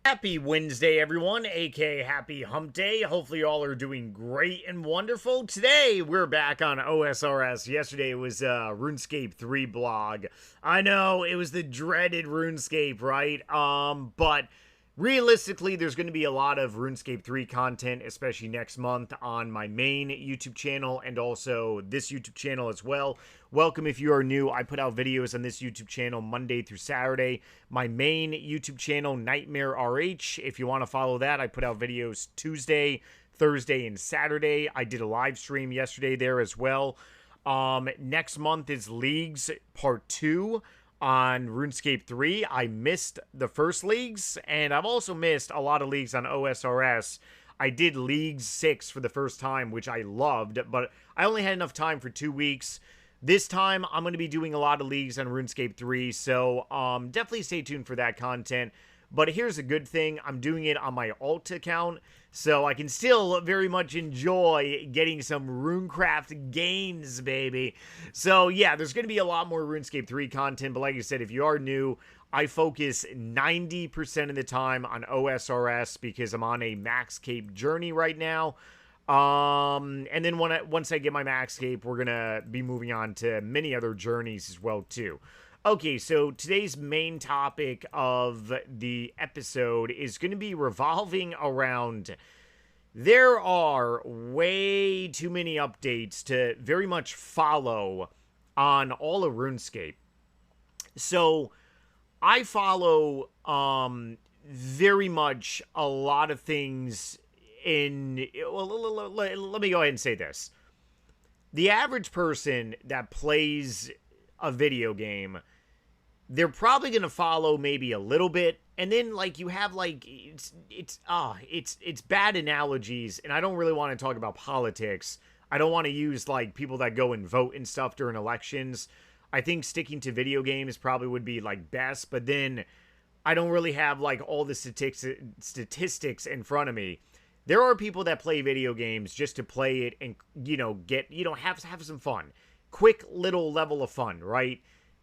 Happy Wednesday, everyone, aka Happy Hump Day. Hopefully, you all are doing great and wonderful. Today, we're back on OSRS. Yesterday, it was RuneScape 3 blog. I know, it was the dreaded RuneScape, right? But realistically, there's going to be a lot of RuneScape 3 content, especially next month on my main YouTube channel and also this YouTube channel as well. Welcome if you are new. I put out videos on this YouTube channel Monday through Saturday. My main YouTube channel, Nightmare RH, if you want to follow that, I put out videos Tuesday, Thursday, and Saturday. I did a live stream yesterday there as well. Next month is Leagues Part 2 on RuneScape 3. I missed the first leagues, and I've also missed a lot of leagues on OSRS. I did League 6 for the first time, which I loved, but I only had enough time for 2 weeks. This time, I'm going to be doing a lot of leagues on RuneScape 3, so definitely stay tuned for that content. But here's a good thing. I'm doing it on my alt account, so I can still very much enjoy getting some RuneCraft gains, baby. So yeah, there's going to be a lot more RuneScape 3 content, but like I said, if you are new, I focus 90% of the time on OSRS because I'm on a max cape journey right now. And then once I get my max cape, we're gonna be moving on to many other journeys as well too. Okay, so today's main topic of the episode is going to be revolving around there are way too many updates to very much follow on all of RuneScape. So I follow very much a lot of things in well, let me go ahead and say this. The average person that plays a video game, they're probably going to follow maybe a little bit, and then like you have like it's bad analogies, and I don't really want to talk about politics. I don't want to use like people that go and vote and stuff during elections. I think sticking to video games probably would be like best, but then I don't really have like all the statistics in front of me. There are people that play video games just to play it and, get, have some fun. Quick little level of fun, right?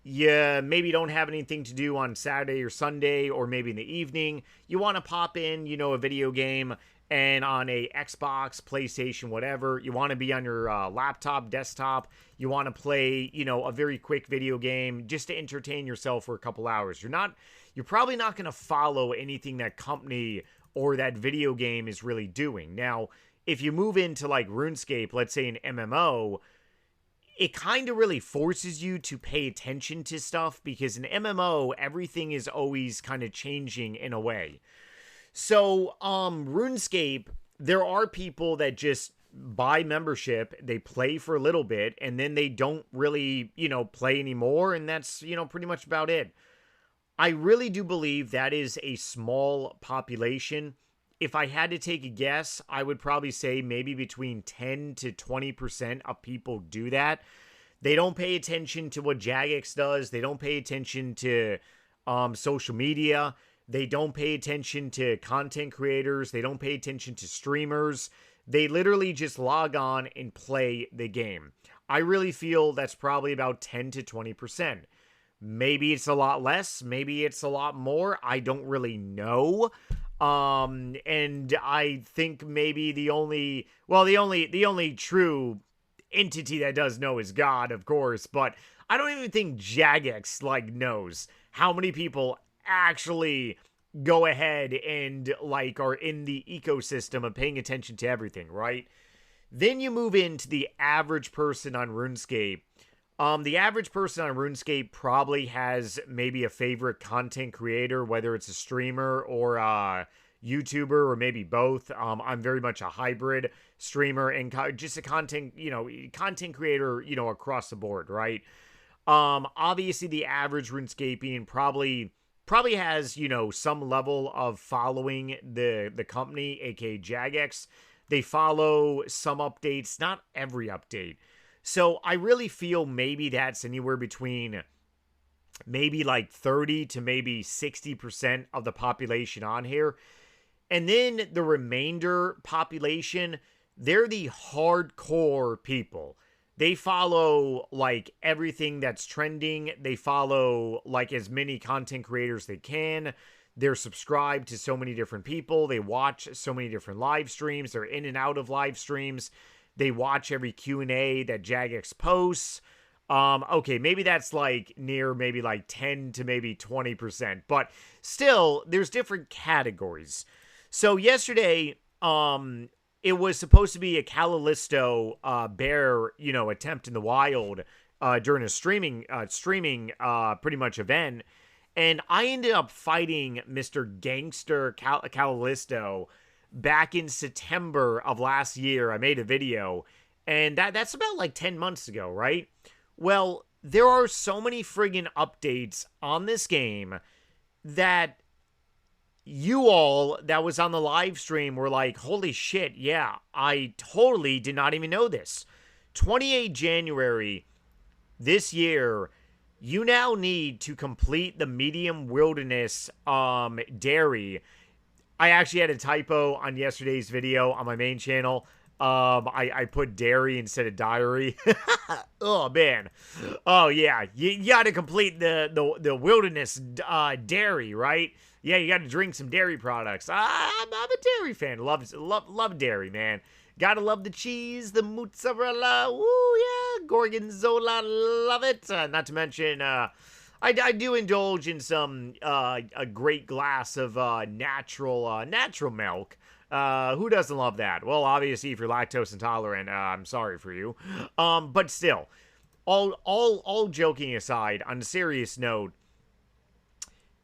You maybe don't have anything to do on Saturday or Sunday or maybe in the evening. You want to pop in, a video game, and on a Xbox, PlayStation, whatever, you want to be on your laptop, desktop. You want to play, a very quick video game just to entertain yourself for a couple hours. You're probably not going to follow anything that company or that video game is really doing. Now, if you move into like RuneScape, let's say an MMO, it kind of really forces you to pay attention to stuff because in MMO, everything is always kind of changing in a way. So, RuneScape, there are people that just buy membership, they play for a little bit, and then they don't really, play anymore, and that's, pretty much about it. I really do believe that is a small population. If I had to take a guess, I would probably say maybe between 10 to 20% of people do that. They don't pay attention to what Jagex does. They don't pay attention to social media. They don't pay attention to content creators. They don't pay attention to streamers. They literally just log on and play the game. I really feel that's probably about 10 to 20%. Maybe it's a lot less. Maybe it's a lot more. I don't really know. And I think maybe the only true entity that does know is God, of course. But I don't even think Jagex knows how many people actually go ahead and are in the ecosystem of paying attention to everything, right? Then you move into the average person on RuneScape. The average person on RuneScape probably has maybe a favorite content creator, whether it's a streamer or a YouTuber or maybe both. I'm very much a hybrid streamer and just a content creator, across the board, right? Obviously the average RuneScapian probably has, some level of following the company, aka Jagex. They follow some updates, not every update. So I really feel maybe that's anywhere between maybe 30 to maybe 60% of the population on here. And then the remainder population, they're the hardcore people. They follow everything that's trending. They follow as many content creators they can. They're subscribed to so many different people. They watch so many different live streams. They're in and out of live streams. They watch every Q&A that Jagex posts. Okay, maybe that's like near maybe like 10 to maybe 20%, but still there's different categories. So yesterday, it was supposed to be a Callisto bear, attempt in the wild during a streaming pretty much event. And I ended up fighting Mr. Gangster Callisto back in September of last year. I made a video, and that's about like 10 months ago, right? Well, there are so many friggin' updates on this game that you all that was on the live stream were like, holy shit, yeah, I totally did not even know this. 28 January this year, you now need to complete the medium wilderness dairy. I actually had a typo on yesterday's video on my main channel. I put dairy instead of diary. Oh man. Oh yeah. You got to complete the wilderness dairy, right? Yeah, you got to drink some dairy products. I'm a dairy fan. Love dairy, man. Gotta love the cheese, the mozzarella. Woo, yeah. Gorgonzola, love it. Not to mention, I do indulge in some a great glass of natural milk. Who doesn't love that? Well, obviously, if you're lactose intolerant, I'm sorry for you. But still, all joking aside, on a serious note,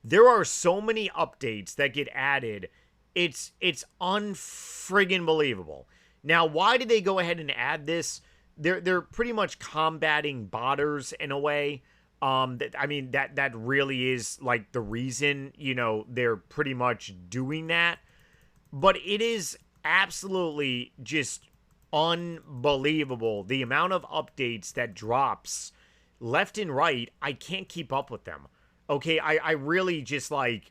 there are so many updates that get added. It's unfriggin' believable. Now, why did they go ahead and add this? They're pretty much combating botters in a way. That really is like the reason, they're pretty much doing that. But it is absolutely just unbelievable. The amount of updates that drops left and right, I can't keep up with them. Okay, I really just like,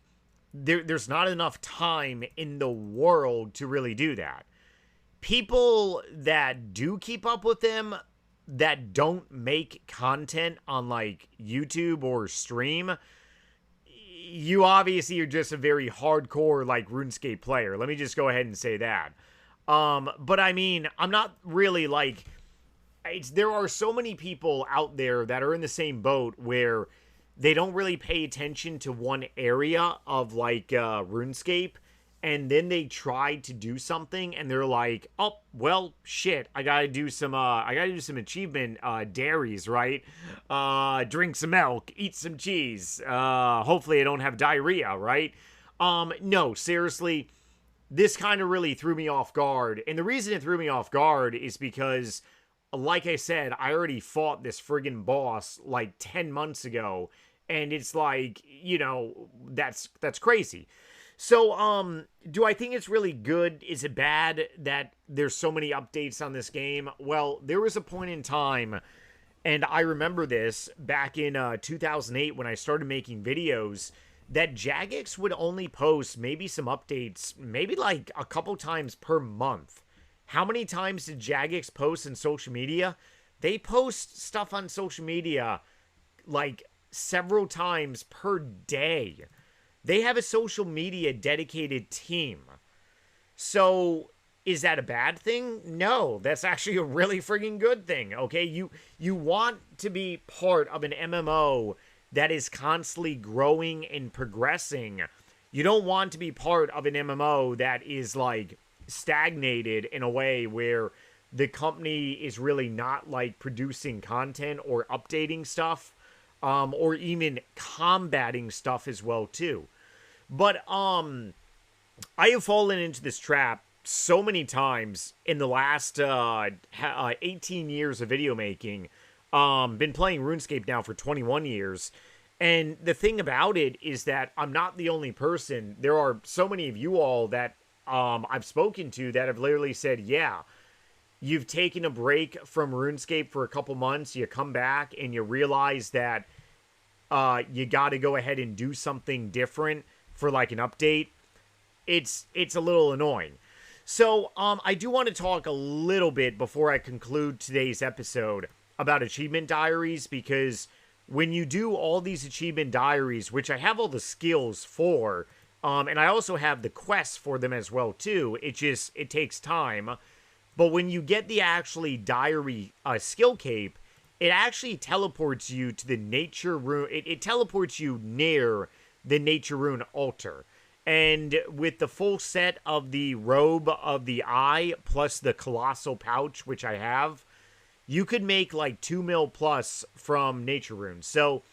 there's not enough time in the world to really do that. People that do keep up with them, that don't make content on like YouTube or stream, you obviously are just a very hardcore like RuneScape player. Let me just go ahead and say that. But I mean, I'm not really like, there are so many people out there that are in the same boat where they don't really pay attention to one area of like RuneScape, and then they try to do something and they're like, oh, well, shit, I gotta do some achievement dairies, right? Drink some milk, eat some cheese. Hopefully I don't have diarrhea, right? No, seriously, this kind of really threw me off guard. And the reason it threw me off guard is because, like I said, I already fought this friggin' boss like 10 months ago. And it's like, that's crazy. So, do I think it's really good? Is it bad that there's so many updates on this game? Well, there was a point in time, and I remember this back in 2008 when I started making videos, that Jagex would only post maybe some updates, maybe like a couple times per month. How many times did Jagex post in social media? They post stuff on social media like several times per day. They have a social media dedicated team. So, is that a bad thing? No, that's actually a really friggin' good thing, okay? You want to be part of an MMO that is constantly growing and progressing. You don't want to be part of an MMO that is, like, stagnated in a way where the company is really not, like, producing content or updating stuff, or even combating stuff as well, too. But, I have fallen into this trap so many times in the last 18 years of video making. Been playing RuneScape now for 21 years. And the thing about it is that I'm not the only person. There are so many of you all that I've spoken to that have literally said, yeah, you've taken a break from RuneScape for a couple months. You come back and you realize that you got to go ahead and do something different for like an update. It's a little annoying. So, I do want to talk a little bit before I conclude today's episode about achievement diaries, because when you do all these achievement diaries, which I have all the skills for, And I also have the quests for them as well too. It takes time. But when you get the actually diary skill cape, it actually teleports you to the nature rune. It teleports you near the nature rune altar. And with the full set of the robe of the eye plus the colossal pouch, which I have, you could make like 2 mil plus from nature runes. So,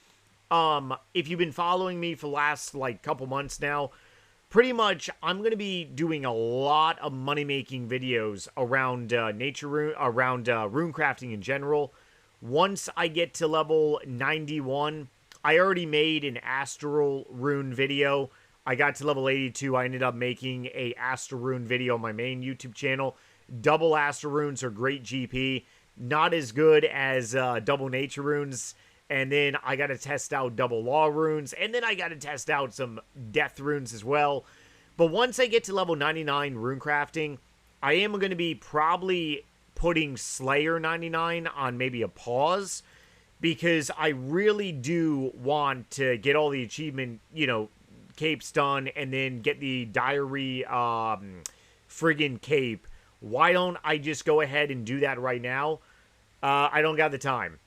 if you've been following me for the last like couple months now, pretty much I'm going to be doing a lot of money making videos around nature rune, around rune crafting in general. Once I get to level 91, I already made an astral rune video. I got to level 82. I ended up making a astral rune video on my main YouTube channel. Double astral runes are great GP. Not as good as double nature runes. And then I got to test out double law runes. And then I got to test out some death runes as well. But once I get to level 99 rune crafting, I am going to be probably putting Slayer 99 on maybe a pause. Because I really do want to get all the achievement, capes done. And then get the diary friggin' cape. Why don't I just go ahead and do that right now? I don't got the time.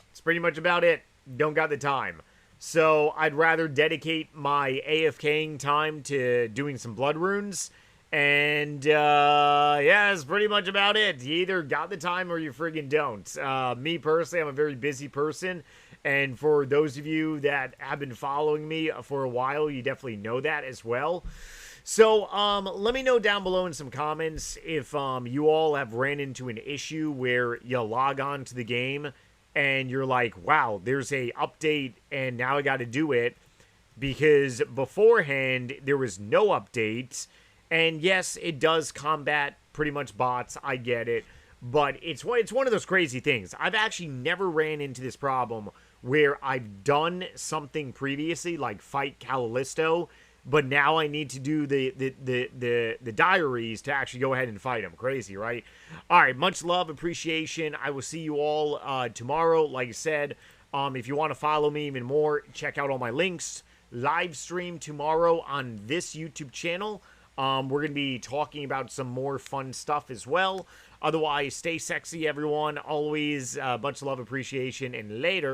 That's pretty much about it. Don't got the time. So I'd rather dedicate my AFKing time to doing some blood runes. And yeah, that's pretty much about it. You either got the time or you friggin' don't. Me personally, I'm a very busy person. And for those of you that have been following me for a while, you definitely know that as well. So, let me know down below in some comments if you all have ran into an issue where you log on to the game and you're like, wow, there's a update and now I got to do it, because beforehand there was no update. And yes, it does combat pretty much bots. I get it. But it's one of those crazy things. I've actually never ran into this problem where I've done something previously, like fight Callisto, but now I need to do the diaries to actually go ahead and fight him. Crazy, right? All right, much love, appreciation. I will see you all tomorrow. Like I said, if you want to follow me even more, check out all my links. Live stream tomorrow on this YouTube channel. We're going to be talking about some more fun stuff as well. Otherwise, stay sexy, everyone. Always much love, appreciation, and later.